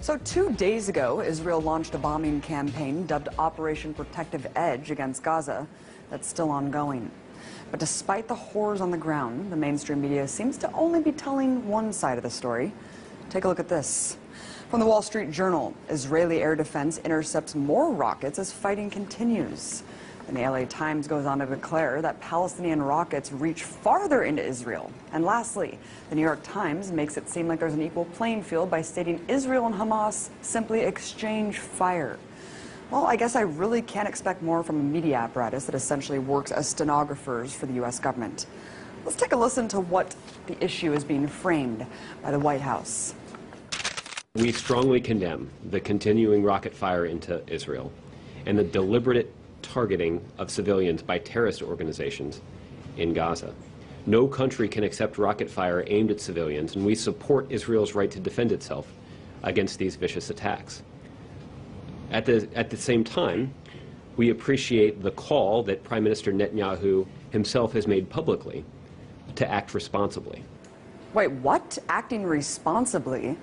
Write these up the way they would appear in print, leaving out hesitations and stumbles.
So 2 days ago, Israel launched a bombing campaign dubbed Operation Protective Edge against Gaza that's still ongoing. But despite the horrors on the ground, the mainstream media seems to only be telling one side of the story. Take a look at this. From the Wall Street Journal, Israeli air defense intercepts more rockets as fighting continues. And the LA Times goes on to declare that Palestinian rockets reach farther into Israel. And lastly, the New York Times makes it seem like there's an equal playing field by stating Israel and Hamas simply exchange fire. Well, I guess I really can't expect more from a media apparatus that essentially works as stenographers for the U.S. government. Let's take a listen to what the issue is being framed by the White House. We strongly condemn the continuing rocket fire into Israel and the deliberate targeting of civilians by terrorist organizations in Gaza. No country can accept rocket fire aimed at civilians, and we support Israel's right to defend itself against these vicious attacks. At the same time, we appreciate the call that Prime Minister Netanyahu himself has made publicly to act responsibly. Wait, what? Acting responsibly?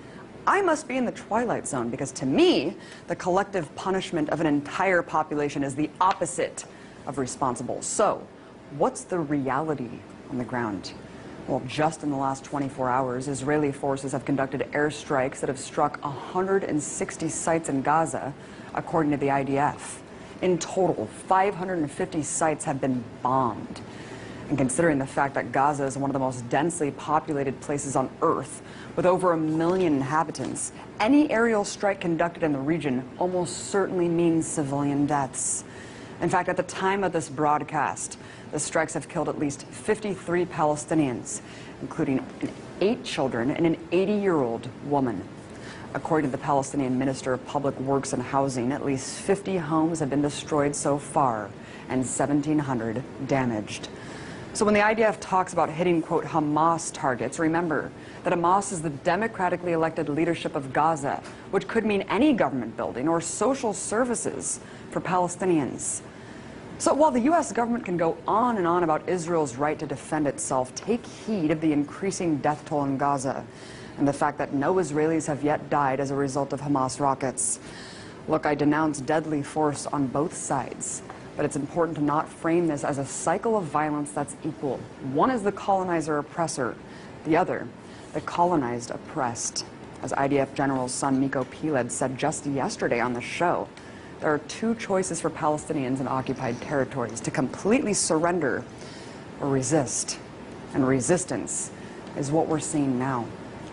I must be in the twilight zone, because to me, the collective punishment of an entire population is the opposite of responsible. So, what's the reality on the ground? Well, just in the last 24 hours, Israeli forces have conducted airstrikes that have struck 160 sites in Gaza, according to the IDF. In total, 550 sites have been bombed. And considering the fact that Gaza is one of the most densely populated places on Earth, with over 1 million inhabitants, any aerial strike conducted in the region almost certainly means civilian deaths. In fact, at the time of this broadcast, the strikes have killed at least 53 Palestinians, including 8 children and an 80-year-old woman. According to the Palestinian Minister of Public Works and Housing, at least 50 homes have been destroyed so far and 1,700 damaged. So when the IDF talks about hitting, quote, Hamas targets, remember that Hamas is the democratically elected leadership of Gaza, which could mean any government building or social services for Palestinians. So while the U.S. government can go on and on about Israel's right to defend itself, take heed of the increasing death toll in Gaza and the fact that no Israelis have yet died as a result of Hamas rockets. Look, I denounce deadly force on both sides. But it's important to not frame this as a cycle of violence that's equal. One is the colonizer-oppressor, the other, the colonized oppressed. As IDF General's son Miko Piled said just yesterday on the show, there are 2 choices for Palestinians in occupied territories: to completely surrender or resist. And resistance is what we're seeing now.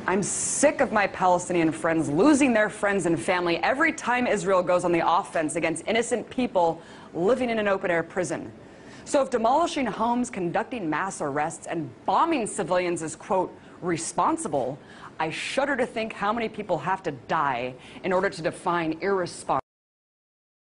I'm sick of my Palestinian friends losing their friends and family every time Israel goes on the offense against innocent people living in an open-air prison. So if demolishing homes, conducting mass arrests, and bombing civilians is, quote, responsible, I shudder to think how many people have to die in order to define irresponsible.